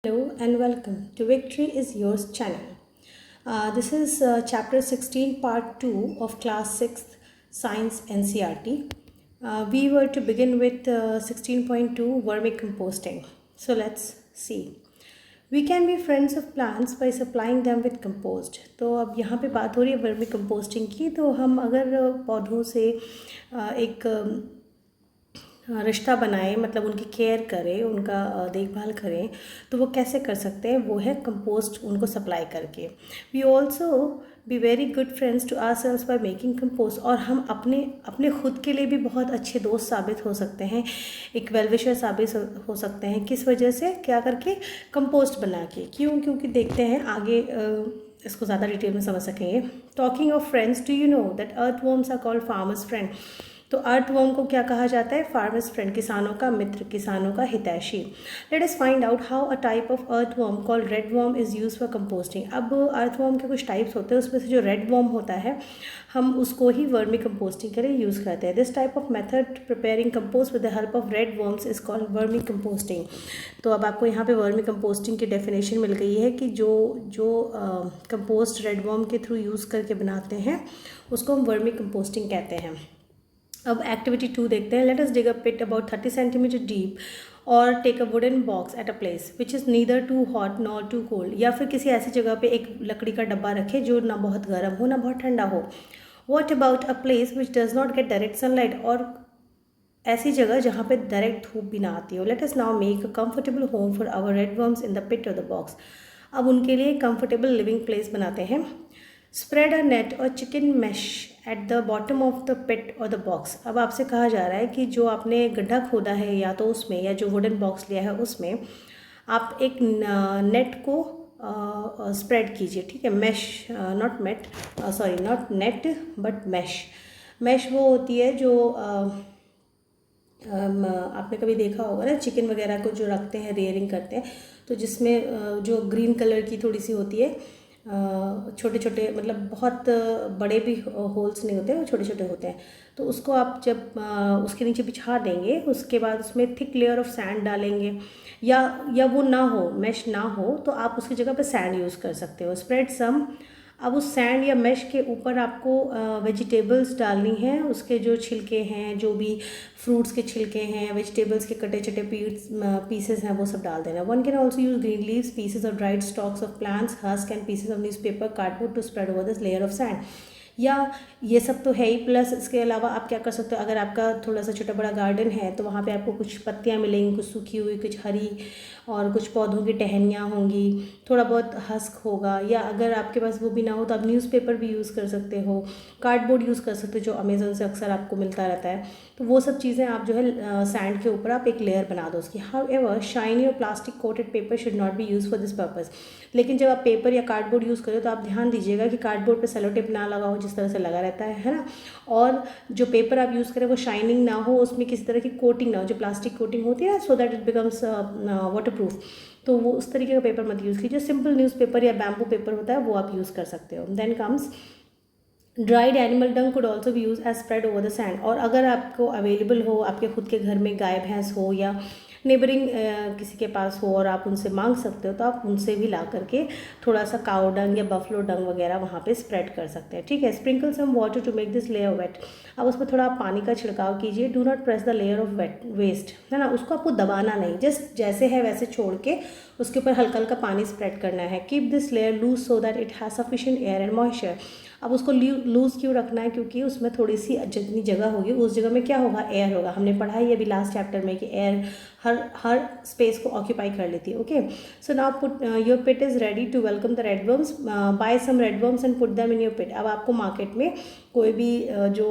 Hello and welcome to Victory is Yours channel. This is chapter 16 part 2 of class 6th science NCERT. We were to begin with 16.2 vermicomposting. So let's see. We can be friends of plants by supplying them with compost. तो अब यहाँ पे बात हो रही है vermi composting की। तो हम अगर पौधों से एक रिश्ता बनाएं, मतलब उनकी केयर करें, उनका देखभाल करें, तो वो कैसे कर सकते हैं? वो है कंपोस्ट उनको सप्लाई करके। We also be very good friends to our soils by making compost. और हम अपने अपने खुद के लिए भी बहुत अच्छे दोस्त साबित हो सकते हैं, एक वेलविशर साबित हो सकते हैं। किस वजह से? क्या करके? कंपोस्ट बना के। क्यों? क्योंकि देखते हैं आगे इसको ज़्यादा डिटेल में समझ सकेंगे। Talking of friends, do you know that earthworms are called farmers friend? तो अर्थवर्म को क्या कहा जाता है? फार्मर्स फ्रेंड, किसानों का मित्र, किसानों का हितैषी। Let us find out how a type of earthworm called redworm is use for composting. अब अर्थवर्म के कुछ टाइप्स होते हैं, उसमें से जो रेडवर्म होता है हम उसको ही वर्मी कंपोस्टिंग के लिए यूज़ करते हैं। This type of method preparing compost with the help of redworms is called vermi composting. तो अब आपको यहाँ पे वर्मी कंपोस्टिंग की डेफिनेशन मिल गई है कि जो कंपोस्ट रेडवर्म के थ्रू यूज़ करके बनाते हैं उसको हम वर्मी कंपोस्टिंग कहते हैं। अब एक्टिविटी 2 देखते हैं। Let us dig a pit about 30 centimetre deep और take a wooden box at a place which is neither too hot nor too cold. या फिर किसी ऐसी जगह पे एक लकड़ी का डब्बा रखें जो ना बहुत गर्म हो ना बहुत ठंडा हो। What about a place which does not get direct sunlight, और ऐसी जगह जहाँ पे डायरेक्ट धूप भी ना आती हो। Let us now make a comfortable home for our redworms in the pit और द बॉक्स। अब उनके लिए कंफर्टेबल लिविंग प्लेस बनाते हैं। स्प्रेड अ नेट और chicken mesh at the bottom of the pit और द बॉक्स। अब आपसे कहा जा रहा है कि जो आपने गड्ढा खोदा है या तो उसमें, या जो वुडन बॉक्स लिया है उसमें आप एक नेट को स्प्रेड कीजिए। ठीक है, mesh, not met, sorry not net but mesh. Mesh वो होती है जो आपने कभी देखा होगा ना, चिकन वगैरह को जो रखते हैं, रेयरिंग करते हैं, तो जिसमें जो ग्रीन कलर की थोड़ी सी होती है, छोटे छोटे, मतलब बहुत बड़े भी होल्स नहीं होते, वो छोटे छोटे होते हैं। तो उसको आप जब उसके नीचे बिछा देंगे, उसके बाद उसमें थिक लेयर ऑफ सैंड डालेंगे, या वो ना हो, मैश ना हो, तो आप उसकी जगह पे सैंड यूज़ कर सकते हो। Spread some. अब उस सैंड या मैश के ऊपर आपको वेजिटेबल्स डालनी है, उसके जो छिलके हैं, जो भी फ्रूट्स के छिलके हैं, वेजिटेबल्स के कटे चटे पीसेस हैं, वो सब डाल देना। One can also use green leaves, pieces of dried stalks of plants, husk and pieces of newspaper, cardboard to spread over this layer of sand. या ये सब तो है ही, प्लस इसके अलावा आप क्या कर सकते हो, अगर आपका थोड़ा सा छोटा बड़ा गार्डन है तो वहाँ पे आपको कुछ पत्तियाँ मिलेंगी, कुछ सूखी हुई, कुछ हरी, और कुछ पौधों की टहनियाँ होंगी, थोड़ा बहुत हस्क होगा। या अगर आपके पास वो भी ना हो तो आप न्यूज़पेपर भी यूज़ कर सकते हो, कार्डबोर्ड यूज़ कर सकते हो जो अमेज़न से अक्सर आपको मिलता रहता है। तो वो सब चीज़ें आप जो है सैंड के ऊपर आप एक लेयर बना दो उसकी। हाउएवर शाइनी और plastic coated paper should not be use for this purpose. लेकिन जब आप पेपर या कार्डबोर्ड यूज़ करो तो आप ध्यान दीजिएगा कि कार्डबोर्ड पे सेलो टेप ना लगाओ, जिस तरह से लगा रहता है ना। और जो पेपर आप यूज़ करें वो शाइनिंग ना हो, उसमें किसी तरह की कोटिंग ना हो, जो प्लास्टिक कोटिंग होती है ना, so that it becomes waterproof. तो वो उस तरीके का पेपर मत यूज़ कीजिए। सिंपल न्यूज़पेपर या बैम्बू पेपर होता है वो आप यूज़ कर सकते हो। Then comes dried animal dung could also be use as spread over the sand. और अगर आपको अवेलेबल हो, आपके खुद के घर में गाय भैंस हो या नेबरिंग किसी के पास हो और आप उनसे मांग सकते हो, तो आप उनसे भी ला करके थोड़ा सा काउ डंग या बफलो डंग वगैरह वहाँ पे स्प्रेड कर सकते हैं। ठीक है। Sprinkle some water to make this layer wet. अब उसमें थोड़ा आप पानी का छिड़काव कीजिए। Do not press the layer of wet waste, है ना, उसको आपको दबाना नहीं, जस्ट जैसे है वैसे छोड़ के उसके ऊपर हल्का हल्का पानी स्प्रेड करना है। Keep this layer lose so that it has sufficient air and moisture. अब उसको लूज़ क्यों रखना है? क्योंकि उसमें थोड़ी सी जितनी जगह होगी उस जगह में क्या होगा? एयर होगा। हमने पढ़ा है ये भी लास्ट चैप्टर में कि एयर हर स्पेस को ऑक्यूपाई कर लेती है। Okay, so now put your pit is ready to welcome the redworms. Buy some redworms and put them in your pit. अब आपको मार्केट में कोई भी जो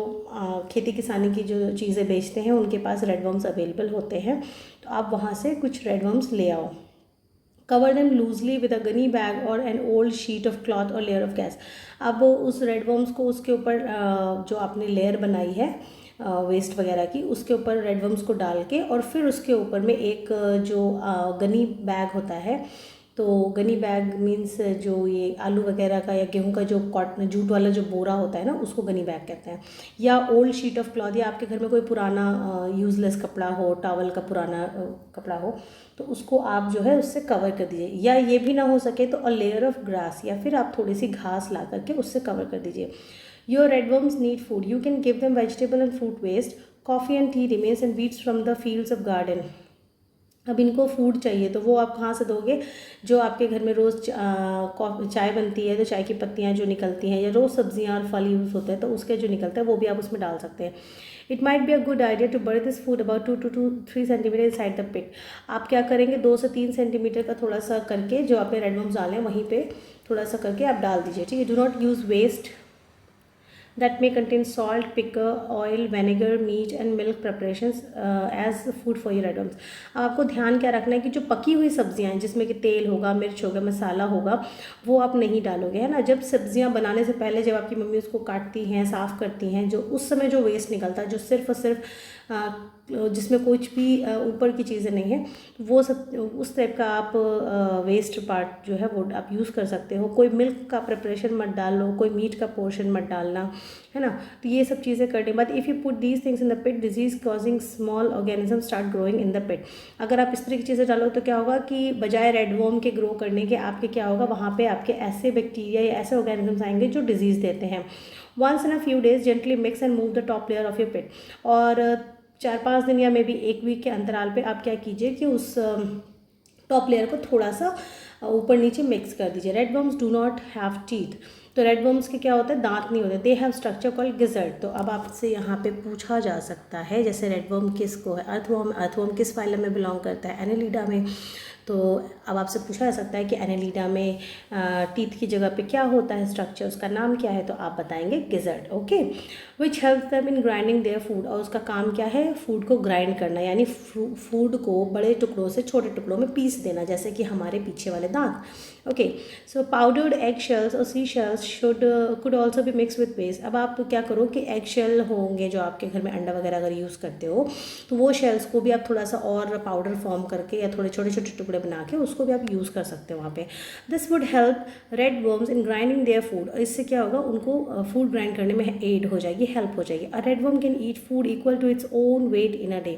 खेती किसानी की जो चीज़ें बेचते हैं उनके पास रेडवर्म्स अवेलेबल होते हैं, तो आप वहाँ से कुछ रेडवर्म्स ले आओ। Cover them loosely with a gunny bag और an old sheet of cloth और लेयर ऑफ गैस। अब उस रेडवर्म्स को उसके ऊपर जो आपने लेयर बनाई है वेस्ट वगैरह की, उसके ऊपर रेडवर्म्स को डाल के, और फिर उसके ऊपर में एक जो गनी बैग होता है तो गनी बैग मीन्स जो ये आलू वगैरह का या गेहूं का जो कॉटन जूट वाला जो बोरा होता है ना, उसको गनी बैग कहते हैं। या ओल्ड शीट ऑफ क्लॉथ, या आपके घर में कोई पुराना यूज़लेस कपड़ा हो, टॉवल का पुराना कपड़ा हो, तो उसको आप जो है उससे कवर कर दीजिए। या ये भी ना हो सके तो अ लेयर ऑफ ग्रास, या फिर आप थोड़ी सी घास ला करके उससे कवर कर दीजिए। Your redworms need food, you can give them vegetable and fruit waste, coffee and tea remains and bits from the fields of garden. अब इनको फूड चाहिए तो वो आप कहाँ से दोगे? जो आपके घर में रोज़ चाय बनती है तो चाय की पत्तियाँ जो निकलती हैं, या रोज़ सब्जियाँ और फल यूज़ होते हैं तो उसके जो निकलता है वो भी आप उसमें डाल सकते हैं। It might be a good idea to bury this food about 2 to 3 centimetre inside the pit. आप क्या करेंगे, 2 से 3 सेंटीमीटर का थोड़ा सा करके जो आपने रेडवर्म्स डालें वहीं पे थोड़ा सा करके आप डाल दीजिए, ठीक है। Do not use waste that may contain salt, pickle, oil, vinegar, meat and milk preparations as food for your items। अब आपको ध्यान क्या रखना है कि जो पकी हुई सब्जियां हैं जिसमें कि तेल होगा, मिर्च होगा, मसाला होगा, वो आप नहीं डालोगे, है ना। जब सब्जियां बनाने से पहले जब आपकी मम्मी उसको काटती हैं, साफ़ करती हैं, जो उस समय जो वेस्ट निकलता है, जो सिर्फ और सिर्फ जिसमें कुछ भी ऊपर की चीज़ें नहीं है, वो सब उस टाइप का आप वेस्ट पार्ट जो है वो आप यूज़ कर सकते हो। कोई मिल्क का प्रिपरेशन मत डालो, कोई मीट का पोर्शन मत डालना, है ना। तो ये सब चीज़ें करने के बाद if you put these things in the pit, disease causing small organism start growing in the pit. अगर आप इस तरह की चीज़ें डालो तो क्या होगा कि बजाय रेडवर्म के ग्रो करने के आपके क्या होगा, वहाँ पे आपके ऐसे बैक्टीरिया या ऐसे ऑर्गेनिजम्स आएंगे जो डिजीज़ देते हैं। Once in a few days gently mix and move the top layer of your pit. और 4-5 दिन या मे बी 1 वीक के अंतराल पे आप क्या कीजिए कि उस टॉप लेयर को थोड़ा सा ऊपर नीचे मिक्स कर दीजिए। रेडवर्म्स डू नॉट हैव टीथ। तो रेडवर्म्स के क्या होता है, दांत नहीं होते। They have structure called gizzard. तो अब आपसे यहाँ पे पूछा जा सकता है, जैसे रेडवर्म किसको है, अर्थवर्म किस फाइलम में बिलोंग करता है, एनेलिडा में। तो अब आपसे पूछा जा सकता है कि एनेलिडा में टीथ की जगह पे क्या होता है स्ट्रक्चर, उसका नाम क्या है, तो आप बताएंगे gizzard, okay. Which help them in grinding their food, और उसका काम क्या है, फूड को ग्राइंड करना, यानी फूड को बड़े टुकड़ों से छोटे टुकड़ों में पीस देना, जैसे कि हमारे पीछे वाले दांत, okay. So powdered egg shells और sea shells could also be mix with waste. अब आप क्या करो कि एग शेल होंगे जो आपके घर में अंडा वगैरह अगर यूज़ करते हो, तो वो शेल्स को भी आप थोड़ा सा और पाउडर फॉर्म करके या थोड़े छोटे छोटे टुकड़े बना के उसको भी आप यूज़ कर सकते हो वहाँ पे। This would help red worms in grinding their food. इससे क्या होगा, उनको फूड ग्राइंड करने में एड हो जाएगी, हेल्प हो जाएगी। A red worm can eat food equal to its own weight in a day.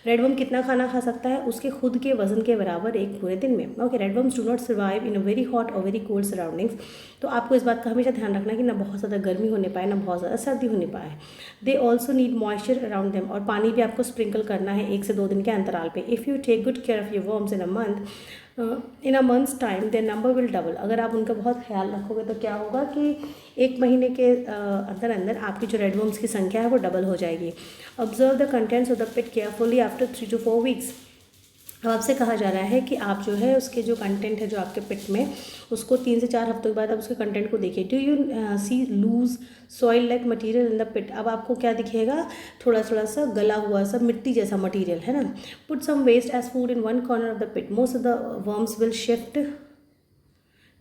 Red worm कितना खाना खा सकता है, उसके खुद के वजन के बराबर एक पूरे दिन में, okay. Red worms do not survive in a very hot और वेरी कोल्ड सराउंडिंग्स। तो आपको इस बात का हमेशा ध्यान रखना कि ना बहुत ज़्यादा गर्मी होने पाए ना बहुत ज़्यादा सर्दी होने पाए। They also need moisture around them, और पानी भी आपको स्प्रिंकल करना है 1 से 2 दिन के अंतराल पे। If you take good care of your worms in a month's time their number will double. अगर आप उनका बहुत ख्याल रखोगे तो क्या होगा कि 1 महीने के अंदर अंदर आपकी जो रेडवर्म्स की संख्या है वो डबल हो जाएगी। Observe the contents of the pit carefully after 3 to 4 weeks. अब आपसे कहा जा रहा है कि आप जो है उसके जो कंटेंट है जो आपके पिट में, उसको 3 से 4 हफ्तों के बाद आप उसके कंटेंट को देखिए। Do you see loose soil like material in the pit. अब आपको क्या दिखेगा, थोड़ा थोड़ा सा गला हुआ सा मिट्टी जैसा मटेरियल, है ना। Put some waste as food in one corner of the pit, most of the worms will shift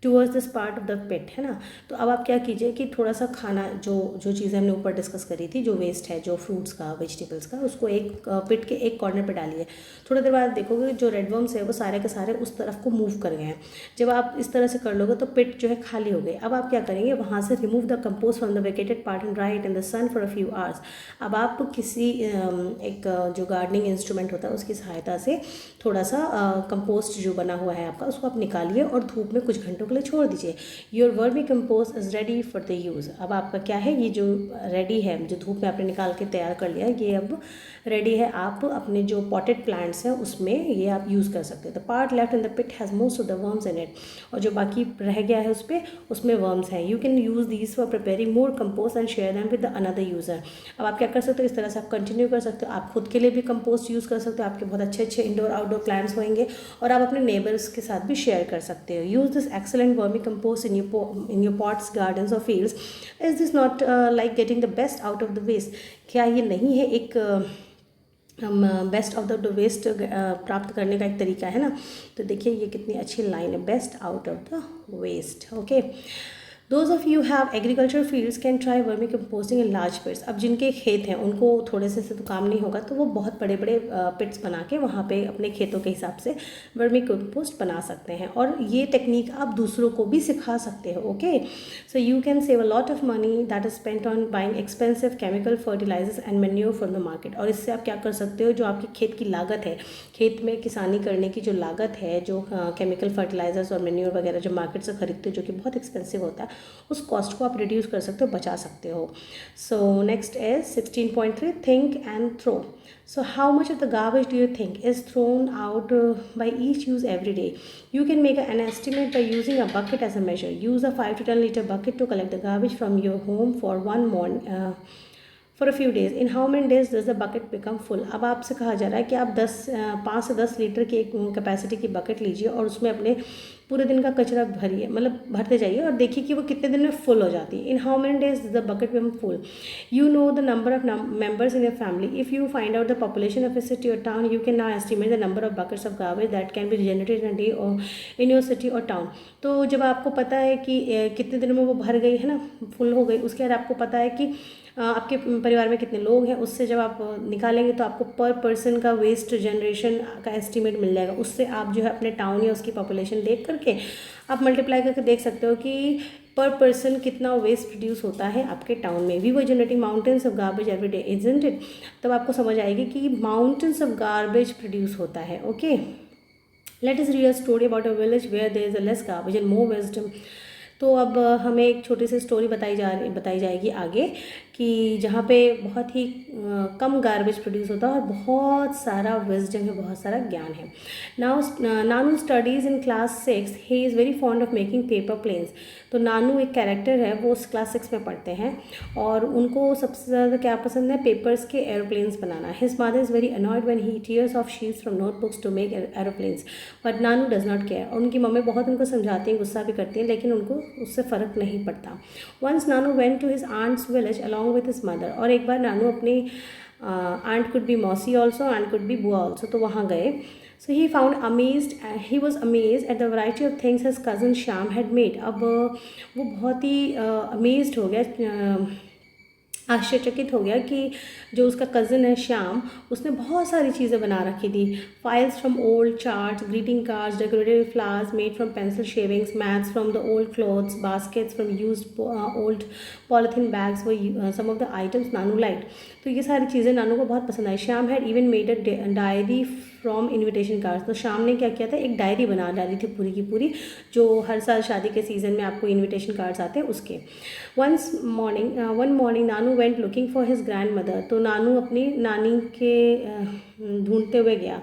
towards this part of the pit, है ना। तो अब आप क्या कीजिए कि थोड़ा सा खाना जो चीज़ें हमने ऊपर डिस्कस करी थी, जो वेस्ट है जो फ्रूट्स का, वेजिटेबल्स का, उसको एक पिट के एक कॉर्नर पे डालिए। थोड़ी देर बाद देखोगे जो रेडवर्म्स है वो सारे के सारे उस तरफ को मूव कर गए हैं। जब आप इस तरह से कर लोगे तो पिट जो है खाली हो गई। अब आप क्या करेंगे, वहाँ से remove the compost from the vacated part and dry it in the sun for a few hours. अब आप किसी एक जो गार्डनिंग इंस्ट्रूमेंट होता है उसकी सहायता से थोड़ा सा कंपोस्ट जो बना हुआ है आपका, उसको आप निकालिए और धूप में कुछ घंटों के लिए छोड़ दीजिए। Your vermi compost is ready for the use. अब आपका क्या है, ये जो रेडी है, जो धूप में आपने निकाल के तैयार कर लिया, ये अब रेडी है। आप अपने जो पॉटेड प्लांट्स हैं उसमें ये आप यूज़ कर सकते हो। The part left in the pit has most of the worms in it, और जो बाकी रह गया है उस पर, उसमें वर्म्स हैं। You can use these for preparing more compost and share them with another user. अब आप क्या कर सकते हो, इस तरह से आप कंटिन्यू कर सकते हो। आप खुद के लिए भी कंपोस्ट यूज़ कर सकते हो, आपके बहुत अच्छे अच्छे इंडोर आउटडोर प्लांट्स होंगे, और आप अपने नेबर्स के साथ भी शेयर कर सकते हो। Use this excellent vermi compost in your pots, gardens or fields. Is this not like getting the best out of the waste? क्या ये नहीं है एक बेस्ट ऑफ द वेस्ट प्राप्त करने का एक तरीका है ना। तो देखिए ये कितनी अच्छी लाइन है, best out of the waste, okay. Those of you have agriculture fields can try vermi composting in large pits. अब जिनके खेत हैं उनको थोड़े से तो काम नहीं होगा, तो वो बहुत बड़े बड़े पिट्स बना के वहाँ पे अपने खेतों के हिसाब से वर्मी कंपोस्ट बना सकते हैं, और ये टेक्निक आप दूसरों को भी सिखा सकते हो। Okay, so you can save a lot of money that is spent on buying expensive chemical fertilizers and manure from the market. और इससे आप क्या कर सकते हो, जो आपके खेत की लागत है, खेत में किसानी करने की जो लागत है, जो केमिकल फर्टिलाइजर्स और मैन्योर वगैरह जो मार्केट से खरीदते हो जो कि बहुत एक्सपेंसिव होता है, उस कॉस्ट को आप रिड्यूस कर सकते हो, बचा सकते हो। So next is 16.3 think and throw. So how much of the garbage do you think is thrown out by each use every day? You can make an estimate by using a bucket as a measure. Use a 5 to 10 liter bucket to collect the garbage from your home for one morning. For a few days. In how many days does the bucket become full? अब आपसे कहा जा रहा है कि आप 5 से 10 litre की एक कैपेसिटी की बकेट लीजिए और उसमें अपने पूरे दिन का कचरा भरिए, मतलब भरते जाइए और देखिए कि वो कितने दिन में फुल हो जाती है। In how many days the bucket become full? You know the number of members in your family. If you find out the population of a city और town, you can now estimate the number of buckets of garbage that can be generated in a day और in your city और town. तो जब आपको पता है कि कितने दिनों में वो भर गई है ना, फुल हो गई, उसके बाद आपको पता है कि आपके परिवार में कितने लोग हैं, उससे जब आप निकालेंगे तो आपको पर पर्सन का वेस्ट जनरेशन का एस्टीमेट मिल जाएगा। उससे आप जो है अपने टाउन या उसकी पॉपुलेशन देख करके आप मल्टीप्लाई करके देख सकते हो कि पर पर्सन कितना वेस्ट प्रोड्यूस होता है आपके टाउन में। We were generating mountains of garbage every day, isn't it? तब आपको समझ आएगी कि माउंटेन्स ऑफ गार्बेज प्रोड्यूस होता है। Okay, let us read a story about a village where there is a less garbage and more wisdom. तो अब हमें एक छोटी सी स्टोरी बताई जाएगी आगे कि जहाँ पे बहुत ही कम गार्बेज प्रोड्यूस होता है और बहुत सारा विजडम है, बहुत सारा ज्ञान है। Nanu studies in class 6। He is very fond of making paper planes. तो नानू एक कैरेक्टर है, वो उस क्लास 6 में पढ़ते हैं और उनको सबसे ज़्यादा क्या पसंद है, पेपर्स के एरोप्लेन्स बनाना। His mother is very annoyed when he tears off sheets from notebooks to make aeroplanes, but Nanu does not care. और उनकी मम्मी बहुत उनको समझाती हैं, गुस्सा भी करती हैं, लेकिन उनको उससे फ़र्क नहीं पड़ता। Once Nanu went to his aunt's village along with his mother. और एक बार नानू अपनी aunt could be mausi also, aunt could be bua also, तो वहाँ गए। So he was amazed at the variety of things his cousin Shyam had made. अब वो बहुत ही amazed हो गया, आश्चर्यचकित हो गया कि जो उसका कज़न है श्याम, उसने बहुत सारी चीज़ें बना रखी थी। Files from old charts, greeting cards, decorative flowers made from pencil shavings, mats from the old clothes, baskets from used old polythene bags were some of the items Nanu liked. तो ये सारी चीज़ें नानू को बहुत पसंद आई। Shyam had even made a diary from invitation cards. तो शाम ने क्या किया था, एक डायरी बना डाली थी पूरी की पूरी, जो हर साल शादी के सीज़न में आपको इन्विटेशन कार्ड्स आते हैं उसके। One morning Nanu went looking for his grand mother. तो नानू अपनी नानी के ढूंढते हुए गया।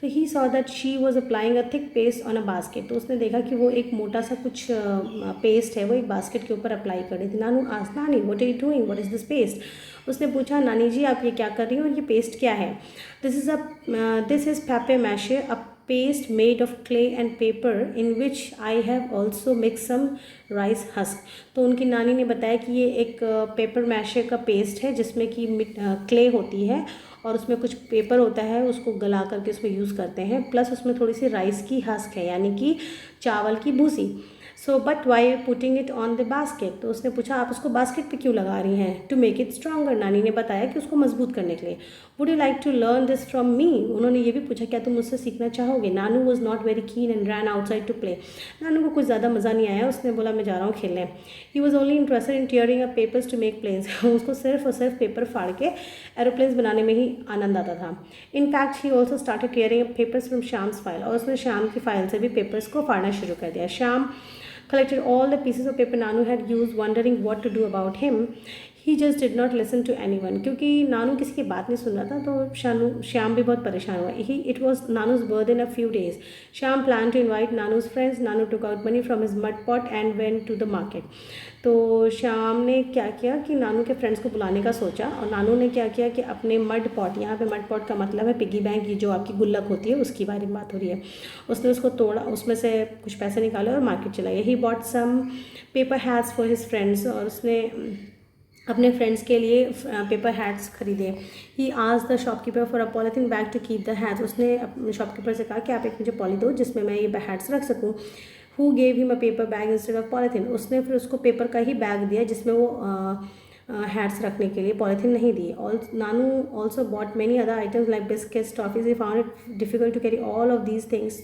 तो he saw that she was applying a thick paste on a basket. तो उसने देखा कि वो एक मोटा सा कुछ पेस्ट है, वो एक बास्केट के ऊपर अप्लाई कर रही थी। Nanu asked, Nani what are you doing, what is this paste? उसने पूछा, नानी जी आप ये क्या कर रही हो और ये पेस्ट क्या है? This is paper mache, a paste made of clay and paper in which I have also mix some rice husk. तो उनकी नानी ने बताया कि ये एक पेपर मैशे का पेस्ट है जिसमें कि क्ले होती है और उसमें कुछ पेपर होता है, उसको गला करके उसमें यूज़ करते हैं, प्लस उसमें थोड़ी सी राइस की हस्क है, यानी कि चावल की भूसी। So but why putting it on the basket? तो उसने पूछा आप उसको बास्केट पे क्यों लगा रही हैं? To make it stronger. नानी ने बताया कि उसको मजबूत करने के लिए। Would you like to learn this from me? उन्होंने ये भी पूछा क्या तुम मुझसे सीखना चाहोगे? Nanu was not very keen and ran outside to play. Nanu को कुछ ज़्यादा मज़ा नहीं आया, उसने बोला मैं जा रहा हूँ खेलने। He was only interested in tearing a papers to make planes. उसको सिर्फ और सिर्फ पेपर फाड़ के एरोप्लेन्स बनाने में ही आनंद आता था। In fact he also started tearing a papers from Shyam's file. और उसने श्याम की फाइल से भी पेपर्स को फाड़ना शुरू कर दिया। Shyam collected all the pieces of paper Nanu had used, wondering what to do about him. He just did not listen to anyone. क्योंकि नानू किसी की बात नहीं सुन रहा था, तो श्याम भी बहुत परेशान हुआ। It was Nanu's birthday in a few days. Shyam planned to invite Nanu's friends. Nanu took out money from his mud pot and went to the market. तो श्याम ने क्या किया कि नानू के फ्रेंड्स को बुलाने का सोचा, और नानू ने क्या किया कि अपने मड पॉट, यहाँ पे मड पॉट का मतलब है पिगी बैंक, ये जो आपकी गुल्लक होती है उसकी बारे में बात हो रही है, उसने उसको तोड़ा, उसमें से कुछ पैसे निकाले और मार्केट चला गया। He bought some paper hats for his friends. और उसने अपने फ्रेंड्स के लिए पेपर हैट्स खरीदे। He asked the shopkeeper for a polythene bag to keep the hats. उसने शॉपकीपर से कहा कि आप एक मुझे पॉली दो जिसमें मैं ये हैट्स रख सकूँ। Who gave him a paper bag instead of polythene, उसने फिर उसको पेपर का ही बैग दिया जिसमें वो हैट्स रखने के लिए पॉलीथीन नहीं दी। All Nanu also bought many other items like biscuits toffees. He found it difficult to carry all of these things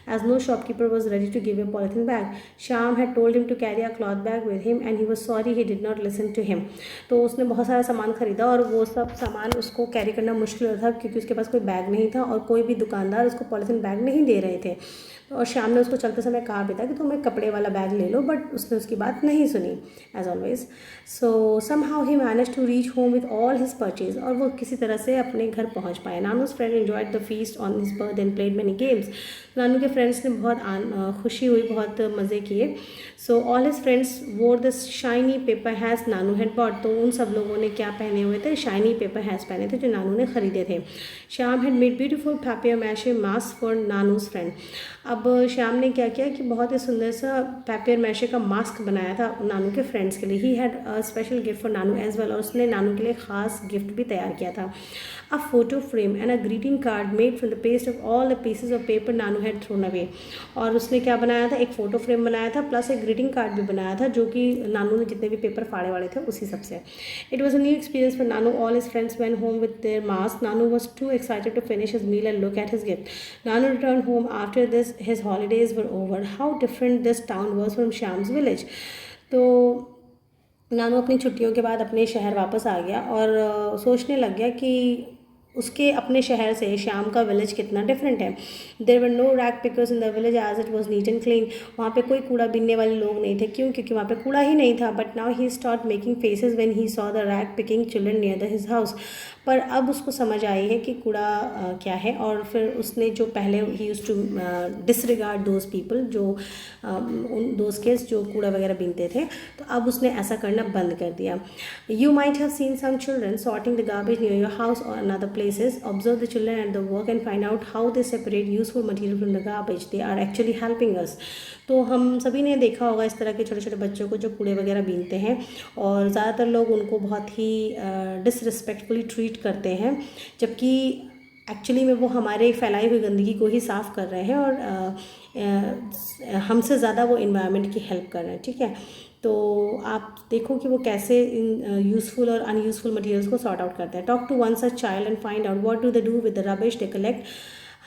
as no shopkeeper was ready to give a polythene bag. Shyam had told him to carry a cloth bag with him and he was sorry he did not listen to him. तो उसने बहुत सारा सामान खरीदा और वो सब सामान उसको कैरी करना मुश्किल हो था क्योंकि उसके पास कोई बैग नहीं था और कोई भी दुकानदार उसको पॉलीथीन बैग नहीं दे रहे थे। और श्याम ने उसको चलते समय कहा भी था कि तुम एक कपड़े वाला बैग ले लो, बट उसने उसकी बात नहीं सुनी as always. So somehow he manage to reach home with all his purchase, और वो किसी तरह से अपने घर पहुंच पाए। Nanu's friend enjoyed the feast on his birth and played many games. Nanu के फ्रेंड्स ने बहुत खुशी हुई, बहुत मज़े किए। So all his friends wore the shiny paper hats Nanu had bought, तो उन सब लोगों ने क्या पहने हुए थे, शाइनी पेपर हैज़ पहने थे जो नानू ने खरीदे थे। Shyam had made beautiful paper mache mask for Nanu's friend. अब श्याम ने क्या किया कि बहुत ही सुंदर सा पेपर मैशे का मास्क बनाया था नानू के फ्रेंड्स के लिए। He had a special gift for Nanu as well, और उसने नानू के लिए ख़ास गिफ्ट भी तैयार किया था। A photo frame and a greeting card made from the paste of all the pieces of paper Nanu had thrown away. और उसने क्या बनाया था, एक फ़ोटो फ्रेम बनाया था प्लस एक ग्रीटिंग कार्ड भी बनाया था जो कि नानू ने जितने भी पेपर फाड़े वाले थे उसी सब से। It was a new experience for Nanu. All his friends went home with their mask. Nanu was too excited to finish his meal and look at his gift. Nanu return home after this his holidays were over. How different this town was from Shyam's village. तो नानू अपनी छुट्टियों के बाद अपने शहर वापस आ गया और सोचने लग गया कि उसके अपने शहर से श्याम का विलेज कितना डिफरेंट है। There were no rag pickers in the village as it was neat and clean. वहाँ पे कोई कूड़ा बीनने वाले लोग नहीं थे, क्यों, क्योंकि वहाँ पे कूड़ा ही नहीं था। But now he start making faces when he saw the rag picking children near the his house. पर अब उसको समझ आई है कि कूड़ा क्या है, और फिर उसने जो पहले ही used to disregard those people, जो उन दोज किड्स जो कूड़ा वगैरह बीनते थे, तो अब उसने ऐसा करना बंद कर दिया। You might have seen some children sorting the garbage near your house और another places. Observe the children at the work and find out how they separate useful material from the garbage. They are actually helping us. तो हम सभी ने देखा होगा इस तरह के छोटे छोटे बच्चों को जो कूड़े वगैरह बीनते हैं, और ज़्यादातर लोग उनको बहुत ही डिसरिस्पेक्टफुली ट्रीट करते हैं, जबकि एक्चुअली में वो हमारे फैलाई हुई गंदगी को ही साफ़ कर रहे हैं और हमसे ज़्यादा वो इन्वायरमेंट की हेल्प कर रहे हैं। ठीक है, तो आप देखो कि वो कैसे इन यूज़फुल और अनयूज़फुल मटेरियल्स को सॉर्ट आउट करते हैं। Talk to one such child and find out what do they do with the rubbish they collect.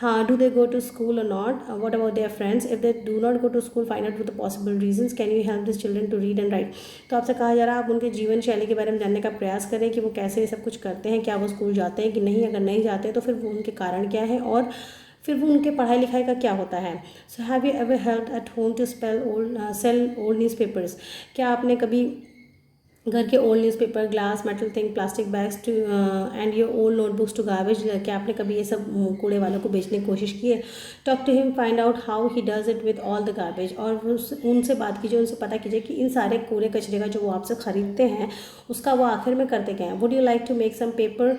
हाँ, do they go to school और not, what about their friends, if they do not go to school find out with the possible reasons, can you help this children to read and write. तो आपसे कहा जा रहा है आप उनके जीवन शैली के बारे में जानने का प्रयास करें कि वो कैसे ये सब कुछ करते हैं, क्या वो स्कूल जाते हैं कि नहीं, अगर नहीं जाते तो फिर वो उनके कारण क्या है और फिर वो उनके पढ़ाई लिखाई का क्या होता है। So have you ever helped at home to sell old newspapers. क्या आपने कभी घर के old newspaper, glass, metal thing, plastic bags to and your old notebooks to garbage, क्या आपने कभी ये सब कूड़े वालों को बेचने की कोशिश की है। Talk to him, find out how he does it with all the garbage. और उनसे बात कीजिए, उनसे पता कीजिए कि इन सारे कूड़े कचरे का जो वो आपसे ख़रीदते हैं उसका वो आखिर में करते क्या हैं। Would you like to make some paper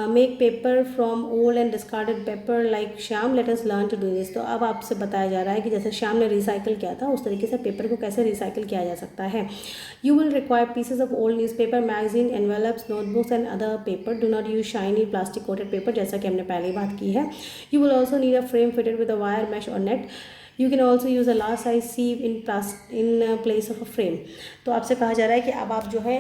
make paper from old and discarded paper like Shyam, let us learn to do this. तो अब आपसे बताया जा रहा है कि जैसे श्याम ने रिसाइकिल किया था उस तरीके से पेपर को कैसे रिसाइकिल किया जा सकता है। You will require pieces of old newspaper, magazine, envelopes, notebooks and other paper. Do not use shiny plastic coated paper, जैसा कि हमने पहले ही बात की है। You will also need a frame fitted with a wire mesh और net. You can also use a large size sieve in place of a frame. तो आपसे कहा जा रहा है कि अब आप जो है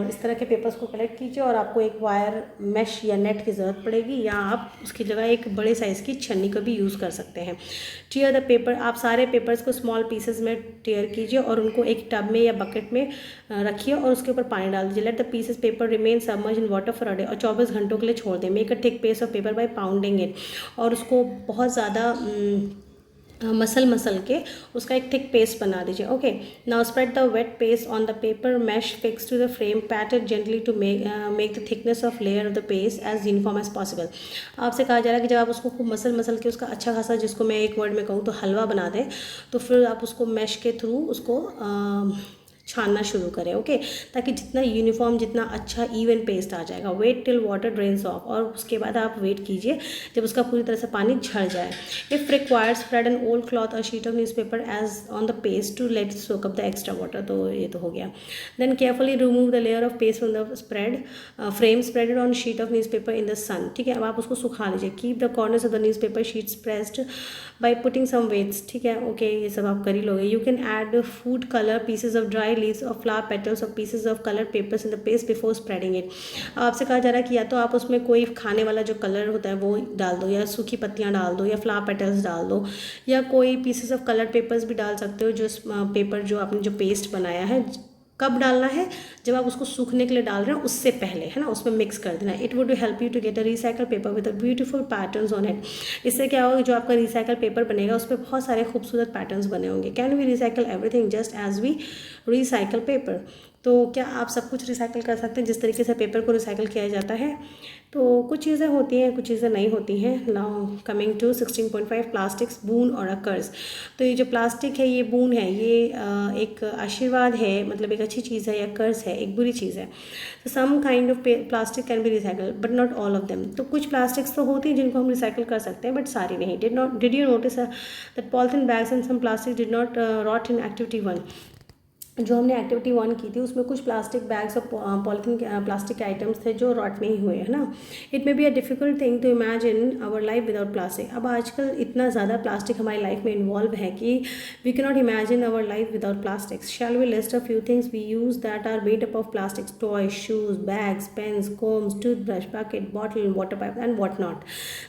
इस तरह के पेपर्स को कलेक्ट कीजिए और आपको एक वायर मैश या नेट की ज़रूरत पड़ेगी, या आप उसकी जगह एक बड़े साइज़ की छन्नी का भी यूज़ कर सकते हैं। टीयर द पेपर, आप सारे पेपर्स को स्मॉल पीसेज में टीयर कीजिए और उनको एक टब में या बकेट में रखिए और उसके ऊपर पानी डाल दीजिए। Let the pieces paper remain submerge in water for a day, और 24 घंटों के लिए छोड़ दें। Make a thick paste of paper by pounding it, और उसको बहुत ज़्यादा मसल के उसका एक थिक पेस्ट बना दीजिए। Okay, now spread the wet paste on the paper mash fix to the frame, pat it gently to make the thickness of layer of the paste as uniform as possible. आपसे कहा जा रहा है कि जब आप उसको खूब मसल के उसका अच्छा खासा, जिसको मैं एक वर्ड में कहूँ तो हलवा बना दें, तो फिर आप उसको मैश के थ्रू उसको छानना शुरू करें, ओके, ताकि जितना यूनिफॉर्म, जितना अच्छा इवन पेस्ट आ जाएगा। Wait till water drains off, और उसके बाद आप वेट कीजिए जब उसका पूरी तरह से पानी झड़ जाए। If required spread an old cloth और sheet of newspaper as on the paste to let soak up the extra water. तो ये तो हो गया। Then carefully remove the layer of paste from the spread frame, spread it on sheet of newspaper in the sun. ठीक है, अब आप उसको सुखा लीजिए। Keep the corners of the newspaper sheets pressed by putting some weights. ठीक है, okay, ये सब आप कर ही लोगे। You can add food colour, pieces of dry leaves और फ्लावर पेटल्स और pieces of colour papers in the paste before spreading it. आपसे कहा जा रहा है कि या तो आप उसमें कोई खाने वाला जो कलर होता है वो डाल दो, या सूखी पत्तियां डाल दो, या फ्लावर पेटल्स डाल दो, या कोई पीसेस ऑफ कलर पेपर्स भी डाल सकते हो। जो पेपर जो आपने जो पेस्ट बनाया है, कब डालना है? जब आप उसको सूखने के लिए डाल रहे हैं उससे पहले, है ना, उसमें मिक्स कर देना। It would help you to get a recycle paper with a beautiful patterns on it. इससे क्या होगा, जो आपका रिसाइकल पेपर बनेगा उस पर बहुत सारे खूबसूरत पैटर्न्स बने होंगे। Can we recycle everything just as we recycle paper? तो क्या आप सब कुछ रिसाइकल कर सकते हैं जिस तरीके से पेपर को रिसाइकल किया जाता है? तो कुछ चीज़ें होती हैं, कुछ चीज़ें नहीं होती हैं। नाउ कमिंग टू 16.5 प्लास्टिक्स बून और अ कर्स। तो ये जो प्लास्टिक है, ये बून है, ये एक आशीर्वाद है, मतलब एक अच्छी चीज़ है, या कर्स है, एक बुरी चीज़ है। तो some kind of plastic can be recycle but not all of them. तो कुछ प्लास्टिक्स तो होती हैं जिनको हम रिसाइकल कर सकते हैं, बट सारी नहीं। Did you notice that polythene bags and some plastic did not rot in activity 1? जो हमने एक्टिविटी 1 की थी उसमें कुछ प्लास्टिक बैग्स और पॉलिथीन प्लास्टिक के आइटम्स थे जो रॉट नहीं हुए, है ना। It may be a difficult thing to imagine our life without plastic. अब आजकल इतना ज़्यादा प्लास्टिक हमारी लाइफ में इन्वॉल्व है कि we can not imagine our life without plastics. Shall we list a few things we use that are made up of plastics? Toys, shoes, bags, pens, combs, toothbrush, bucket, bottle, water pipe and what not.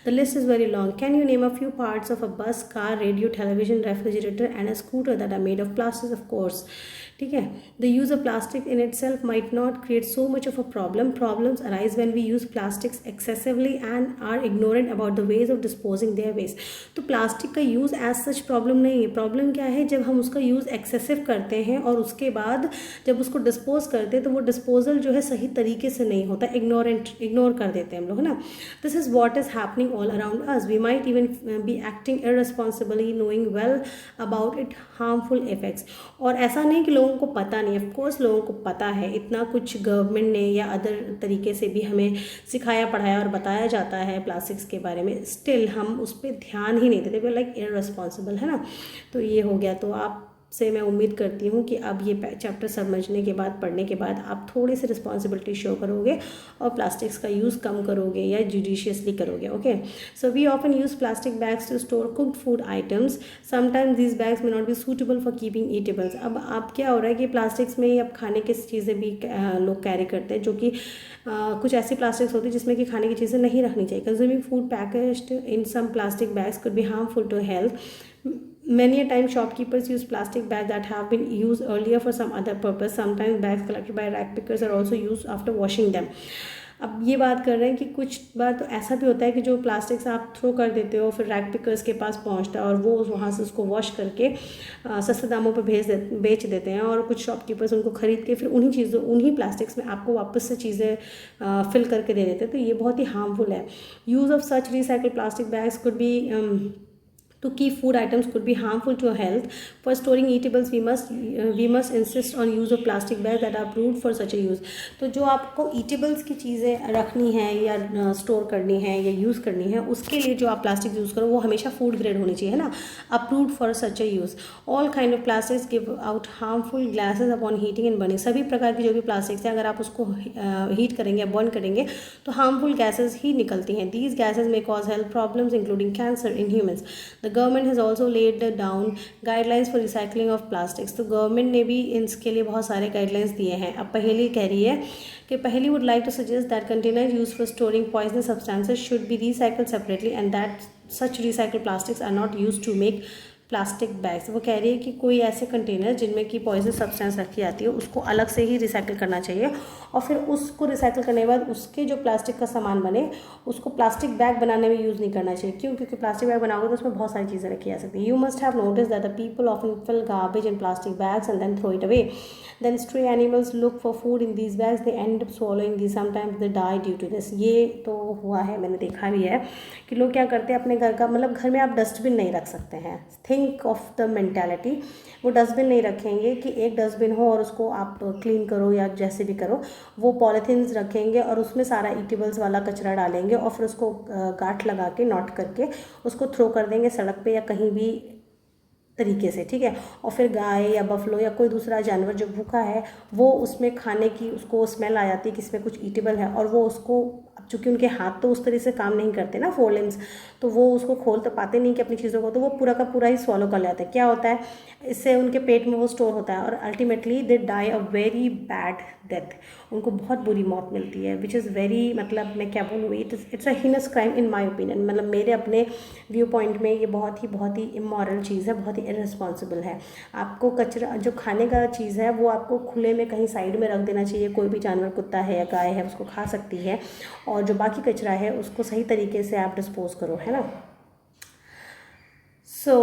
The list is very long. Can you name a few parts of a bus, car, radio, television, refrigerator and a scooter that are made of plastic? Of course. ठीक है, the use of plastic in itself might not create so much of a problem. Problems arise when we use plastics excessively and are ignorant about the ways of disposing their waste. तो plastic का use as such problem नहीं है. Problem क्या है, जब हम उसका use excessive करते हैं और उसके बाद जब उसको डिस्पोज करते हैं तो वो डिस्पोजल जो है सही तरीके से नहीं होता, इग्नोर कर देते हैं हम लोग, है ना. This is what is happening all around us. We might even be acting irresponsibly knowing well about it harmful effects. और ऐसा नहीं कि लोगों को पता नहीं, ऑफ कोर्स लोगों को पता है. इतना कुछ गवर्नमेंट ने या अदर तरीके से भी हमें सिखाया पढ़ाया और बताया जाता है प्लास्टिक्स के बारे में, स्टिल हम उस पर ध्यान ही नहीं देते. वी लाइक इररेस्पॉन्सिबल, है ना. तो ये हो गया. तो आप से मैं उम्मीद करती हूँ कि अब ये चैप्टर समझने के बाद, पढ़ने के बाद आप थोड़ी सी रिस्पॉन्सिबिलिटी शो करोगे और प्लास्टिक्स का यूज़ कम करोगे या जुडिशियसली करोगे. Okay, so we often use plastic bags to store cooked food items. Sometimes these bags may not be suitable for keeping eatables. अब आप क्या हो रहा है कि प्लास्टिक्स में अब खाने की चीज़ें भी लोग कैरी करते हैं, जो कि कुछ ऐसी प्लास्टिक्स होती है जिसमें कि खाने की चीज़ें नहीं रखनी चाहिए. Consuming food packaged in some plastic bags could be harmful to health. Many a time shopkeepers use plastic bags that have been used earlier for some other purpose. Sometimes bags collected by rag pickers are also used after washing them. अब ये बात कर रहे हैं कि कुछ बार तो ऐसा भी होता है कि जो प्लास्टिक्स आप थ्रो कर देते हो फिर रैग पिकर्स के पास पहुंचता है और वो वहाँ से उसको वॉश करके सस्ते दामों पर बेच देते हैं. और कुछ शॉपकीपर्स उनको खरीद के फिर उन्हीं प्लास्टिक्स में आपको वापस से चीज़ें फिल करके दे देते हैं. तो ये बहुत ही हार्मफुल है. Use of such recycle plastic bags could be to keep food items could be harmful to health. For storing eatables we must insist on use of plastic bags that are approved for such a use. तो जो आपको eatables की चीज़ें रखनी है या store करनी है या यूज़ करनी है उसके लिए जो आप प्लास्टिक यूज़ करो वो हमेशा फूड ग्रेड होनी चाहिए, है ना, approved for such a use. All kind of plastics give out harmful gases upon heating and burning. सभी प्रकार की जो भी प्लास्टिक्स हैं अगर आप उसको हीट करेंगे या बर्न करेंगे तो हार्मफुल गैसेज ही निकलती हैं. दीज गैसेज में cause health problems including cancer in humans. The government has also laid down guidelines for recycling of plastics. तो गवर्नमेंट ने भी इसके लिए बहुत सारे गाइडलाइंस दिए हैं. अब पहेली कह रही है कि पहेली would like to suggest that containers used for storing poisonous substances should be recycled separately and that such recycled plastics are not used to make plastic bags. वो कह रही है कि कोई ऐसे कंटेनर जिनमें कि पॉइजन सब्सटेंस रखी जाती है उसको अलग से ही रिसाइकिल करना चाहिए और फिर उसको रिसाइकिल करने के बाद उसके जो प्लास्टिक का सामान बने उसको प्लास्टिक बैग बनाने में यूज़ नहीं करना चाहिए. क्यों? क्योंकि प्लास्टिक बैग बनाओगे तो उसमें बहुत सारी चीज़ें रखी जा सकती है. You must have notice that the people often fill garbage in plastic bags and then throw it away. Then stray animals look for food in these bags. They end up swallowing these. Sometimes they die due to this. ये तो हुआ है, मैंने देखा भी है कि लोग क्या करते हैं अपने घर का, मतलब घर में आप डस्टबिन नहीं रख सकते हैं. Think of the mentality. वो डस्टबिन नहीं रखेंगे कि एक डस्टबिन हो और उसको आप क्लीन करो या जैसे भी करो, वो पॉलीथीन्स रखेंगे और उसमें सारा ईटेबल्स वाला कचरा डालेंगे और फिर उसको गांठ लगा के नॉट करके उसको थ्रो कर देंगे सड़क पे या कहीं भी तरीके से, ठीक है। और फिर गाय या बफलो या कोई दूसरा जानवर जो भूखा है वो उसमें खाने की उसको स्मेल आ जाती है कि इसमें कुछ ईटेबल है, और वो उसको, अब चूँकि उनके हाथ तो उस तरह से काम नहीं करते ना, 4 लिम्स, तो वो उसको खोल तो पाते नहीं कि अपनी चीज़ों को, तो वो पूरा का पूरा ही स्वॉलो कर लेते हैं। क्या होता है, इससे उनके पेट में वो स्टोर होता है और ultimately they die a very bad death, उनको बहुत बुरी मौत मिलती है, विच इज़ वेरी, मतलब मैं क्या बोलूँ, it's a heinous crime in my opinion. मतलब मेरे अपने व्यू पॉइंट में ये बहुत ही इमोरल चीज़ है, बहुत ही इररिस्पॉन्सिबल है। आपको कचरा जो खाने का चीज़ है वो आपको खुले में कहीं साइड में रख देना चाहिए। कोई भी जानवर, कुत्ता है या गाय है, उसको खा सकती है, और जो बाकी कचरा है उसको सही तरीके से आप डिस्पोज करो, है ना। So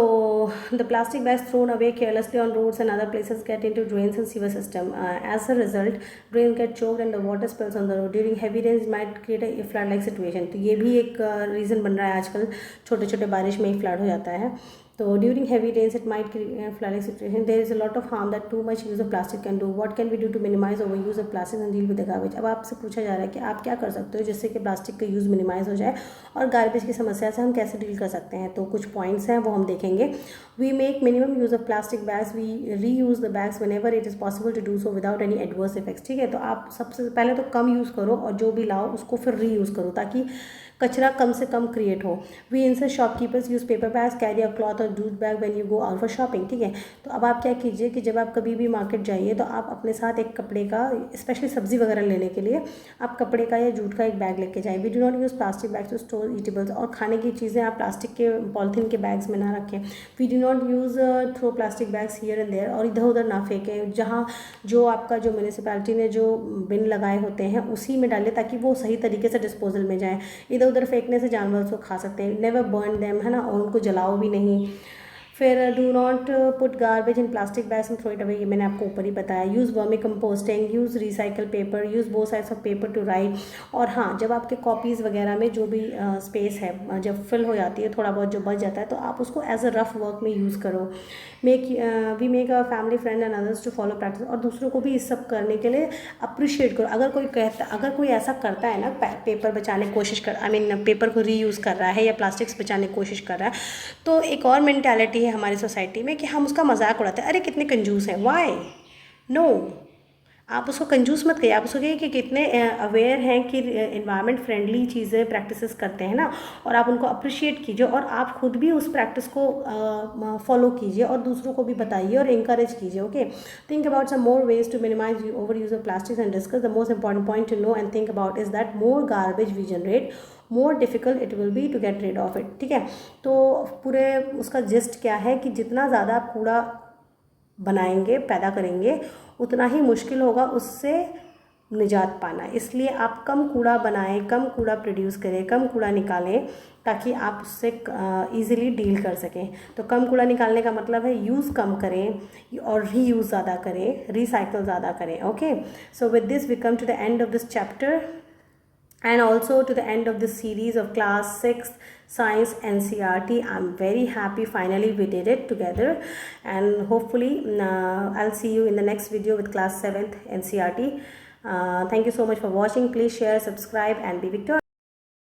the plastic bags thrown away carelessly on roads and other places get into drains and sewer system. As a result, drains get choked and the water spills on the road. During heavy rains might create a flood-like situation. तो ये भी एक reason बन रहा है आजकल, छोटे छोटे बारिश में ही फ्लड हो जाता है। तो during heavy rains it might create flooding situation. There is a lot of harm that too much use of plastic can do. What can we do to minimize overuse of plastic and deal with the garbage? अब आपसे पूछा जा रहा है कि आप क्या कर सकते हो जिससे कि प्लास्टिक का यूज़ मिनिमाइज हो जाए और गार्बेज की समस्या से हम कैसे डील कर सकते हैं। तो कुछ पॉइंट्स हैं वो हम देखेंगे। We make minimum use of plastic bags, we reuse the bags whenever it is possible to do so without any adverse effects, ठीक है। तो आप सबसे पहले तो कम यूज़ करो और जो भी लाओ उसको फिर रीयूज़ करो ताकि कचरा कम से कम क्रिएट हो। We insert shopkeepers use paper bags, carry a cloth और jute bag when you go out for shopping, ठीक है। तो अब आप क्या कीजिए कि जब आप कभी भी मार्केट जाइए तो आप अपने साथ एक कपड़े का, स्पेशली सब्जी वगैरह लेने के लिए आप कपड़े का या जूट का एक बैग लेके जाएं। We do not use plastic bags to store eatables, और खाने की चीज़ें आप प्लास्टिक के पॉलीथीन के बैग्स में ना रखें। We do not use throw plastic bags here and there, और इधर उधर ना फेंकें। जहाँ जो आपका जो म्यूनिसिपैलिटी ने जो बिन लगाए होते हैं उसी में डालें ताकि वो सही तरीके से डिस्पोजल में जाएँ। इधर उधर फेंकने से जानवर उसको खा सकते हैं। नेवर बर्न देम, है ना, और उनको जलाओ भी नहीं। फिर do not put garbage in plastic bags and throw it away, ये मैंने आपको ऊपर ही बताया। Use vermicomposting, use recycle paper, use both sides of paper to write. और हाँ, जब आपके कॉपीज़ वगैरह में जो भी स्पेस है जब फिल हो जाती है, थोड़ा बहुत जो बच जाता है, तो आप उसको एज अ रफ वर्क में यूज़ करो। We make a family friend and others to follow practice, और दूसरों को भी इस सब करने के लिए अप्रिशिएट करो। अगर कोई ऐसा करता है ना, पेपर बचाने की कोशिश कर, पेपर को रीयूज़ कर रहा है या प्लास्टिक्स बचाने की कोशिश कर रहा है, तो एक और मेंटालिटी है हमारी सोसाइटी में कि हम उसका मजाक उड़ाते हैं, अरे कितने कंजूस हैं। वाई नो, आप उसको कंजूस मत कहिए, आप उसको कहिए कि कितने अवेयर हैं कि इन्वायरमेंट फ्रेंडली चीज़ें प्रैक्टिसेस करते हैं ना, और आप उनको अप्रिशिएट कीजिए और आप खुद भी उस प्रैक्टिस को फॉलो कीजिए और दूसरों को भी बताइए और इंकरेज कीजिए। Okay, think about some more ways to minimize over use of plastics and discuss the most important point to know and think about is that more garbage we generate, more difficult it will be to get rid of it, ठीक है। तो पूरे उसका gist क्या है कि जितना ज़्यादा आप कूड़ा बनाएंगे, पैदा करेंगे, उतना ही मुश्किल होगा उससे निजात पाना। इसलिए आप कम कूड़ा बनाएं, कम कूड़ा प्रोड्यूस करें, कम कूड़ा निकालें ताकि आप उससे ईज़िली डील कर सकें। तो कम कूड़ा निकालने का मतलब है यूज़ कम करें और रीयूज़ ज़्यादा करें, रिसाइकल ज़्यादा करें। Okay, so with this we come to the end of this chapter and also to the end of this series of class 6 science NCERT. I'm very happy finally we did it together, and hopefully I'll see you in the next video with class 7th NCERT. Thank you so much for watching. Please share, subscribe and be victorious.